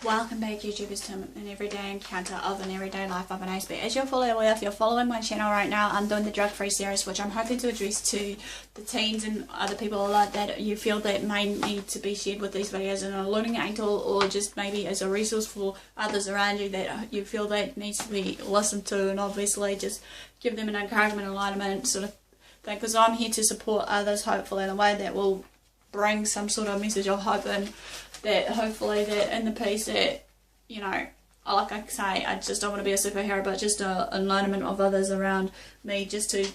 Welcome back YouTubers to an everyday encounter of an everyday life of an Aspie. As you're fully aware, if you're following my channel right now, I'm doing the drug-free series, which I'm hoping to address to the teens and other people like that you feel that may need to be shared with these videos as a learning aid tool, or just maybe as a resource for others around you that you feel that needs to be listened to, and obviously just give them an encouragement, alignment sort of thing, because I'm here to support others hopefully in a way that will bring some sort of message of hope, and that hopefully that in the piece that, you know, like I say, I just don't want to be a superhero, but just a enlightenment of others around me, just to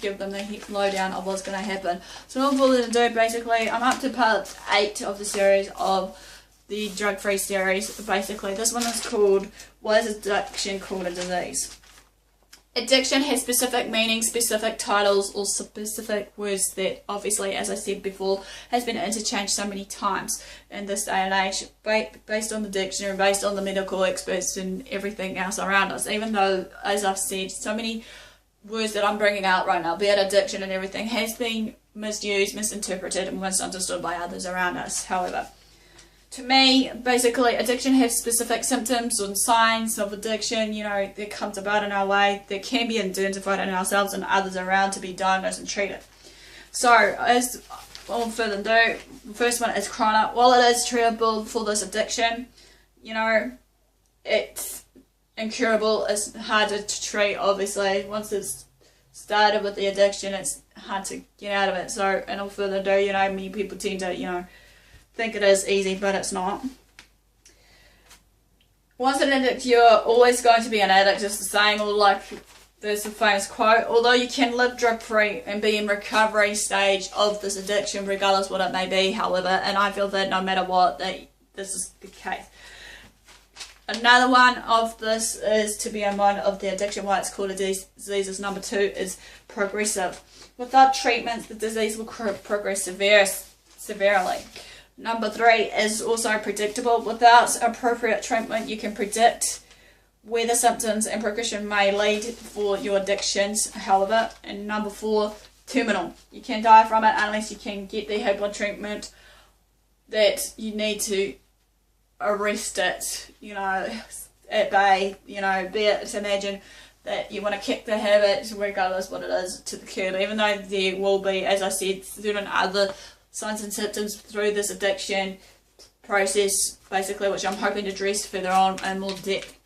give them the lowdown of what's going to happen. So all I'm going to do, basically, I'm up to part 8 of the series of the drug-free series. Basically, this one is called, Why is Addiction Called a Disease? Addiction has specific meanings, specific titles, or specific words that obviously, as I said before, has been interchanged so many times in this day and age, based on the dictionary, based on the medical experts and everything else around us. Even though, as I've said, so many words that I'm bringing out right now, be it addiction and everything, has been misused, misinterpreted, and misunderstood by others around us. However, to me, basically, addiction has specific symptoms and signs of addiction, you know, that comes about in our way, that can be identified in ourselves and others around to be diagnosed and treated. So, as all further ado, the first one is chronic. While it is treatable for this addiction, you know, it's incurable, it's harder to treat, obviously. Once it's started with the addiction, it's hard to get out of it. So, and all further ado, you know, many people tend to, you know, think it is easy, but it's not. Once an addict, you're always going to be an addict, just the same. Or like there's a famous quote, although you can live drug free and be in recovery stage of this addiction, regardless what it may be, however, and I feel that no matter what, that this is the case. Another one of this is to be in mind of the addiction, why it's called a disease, is number 2 is progressive. Without treatments, the disease will progress severely. Number 3 is also predictable. Without appropriate treatment, you can predict where the symptoms and progression may lead for your addictions, however. And number 4, terminal. You can die from it unless you can get the blood treatment that you need to arrest it, you know, at bay, you know, be it to imagine that you want to kick the habit, regardless what it is, to the curb, even though there will be, as I said, certain other signs and symptoms through this addiction process, basically, which I'm hoping to address further on in more depth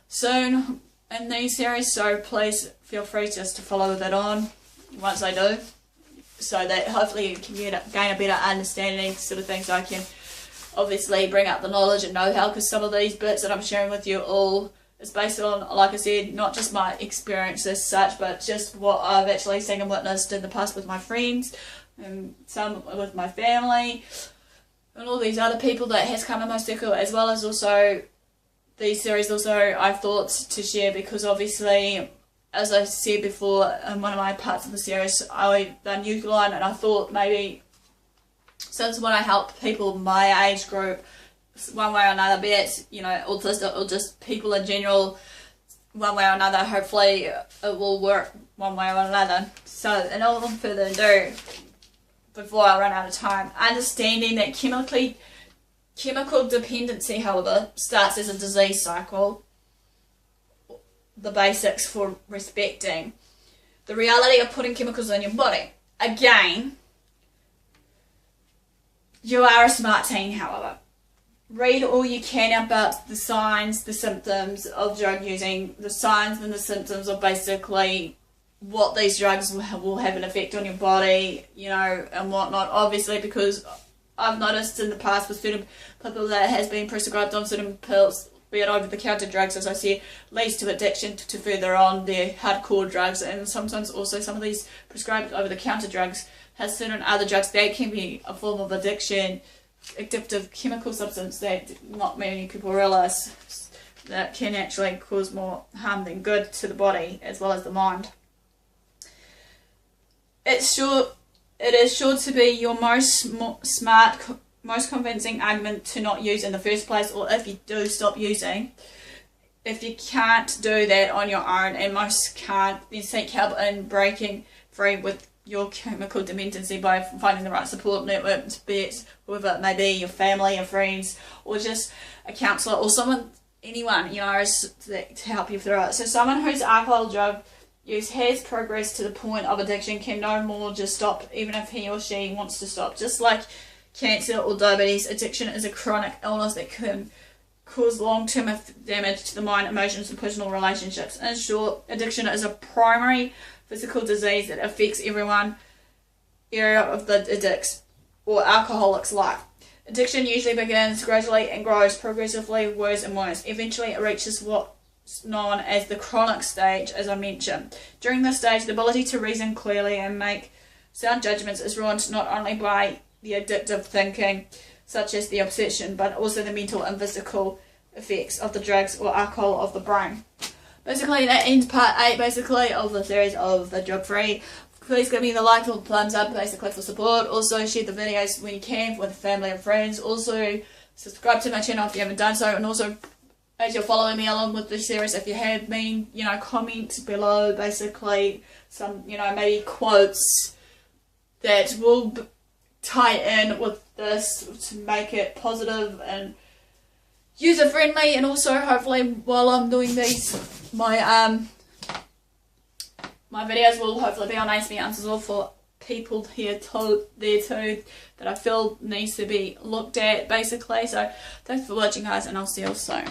soon in these series. So please feel free just to follow that on once I do, so that hopefully you can gain a better understanding sort of things. So I can obviously bring up the knowledge and know-how, because some of these bits that I'm sharing with you all is based on, like I said, not just my experience as such, but just what I've actually seen and witnessed in the past with my friends, and some with my family, and all these other people that has come in my circle, as well as also these series also I thought to share, because obviously, as I said before in one of my parts of the series, I done youth line, and I thought maybe since when I help people my age group one way or another, be it, you know, autistic or just people in general, one way or another, hopefully it will work one way or another. So, and all further ado, before I run out of time, understanding that chemical dependency, however, starts as a disease cycle, the basics for respecting the reality of putting chemicals in your body. Again, you are a smart teen, however. Read all you can about the signs, the symptoms of drug using, the signs and the symptoms of basically what these drugs will have an effect on your body, you know, and whatnot. Obviously, because I've noticed in the past with certain people that has been prescribed on certain pills, be it over-the-counter drugs, as I said, leads to addiction to further on their hardcore drugs, and sometimes also some of these prescribed over-the-counter drugs has certain other drugs that can be a form of addiction, addictive chemical substance that not many people realise that can actually cause more harm than good to the body as well as the mind. It is sure to be your most smart, most convincing argument to not use in the first place, or if you do stop using. If you can't do that on your own, and most can't, then seek help in breaking free with your chemical dependency by finding the right support network, be it whoever it may be, your family, your friends, or just a counsellor or someone, anyone, you know, to help you through it. So someone whose alcohol drug use has progressed to the point of addiction can no more just stop, even if he or she wants to stop. Just like cancer or diabetes, addiction is a chronic illness that can cause long-term damage to the mind, emotions, and personal relationships. In short, addiction is a primary physical disease that affects everyone area of the addict's or alcoholic's life. Addiction usually begins gradually and grows progressively worse and worse. Eventually it reaches what's known as the chronic stage, as I mentioned. During this stage, the ability to reason clearly and make sound judgments is ruined not only by the addictive thinking, such as the obsession, but also the mental and physical effects of the drugs or alcohol of the brain. Basically, that ends part 8, basically, of the series of the drug-free. Please give me the like or the thumbs up, basically, for support. Also, share the videos when you can with family and friends. Also, subscribe to my channel if you haven't done so. And also, as you're following me along with the series, if you have been, you know, comment below, basically, some, you know, maybe quotes that will tie in with this to make it positive and user friendly. And also, hopefully, while I'm doing these, my videos will hopefully be on AspieAnswersAll for people there too that I feel needs to be looked at, basically. So thanks for watching, guys, and I'll see you soon.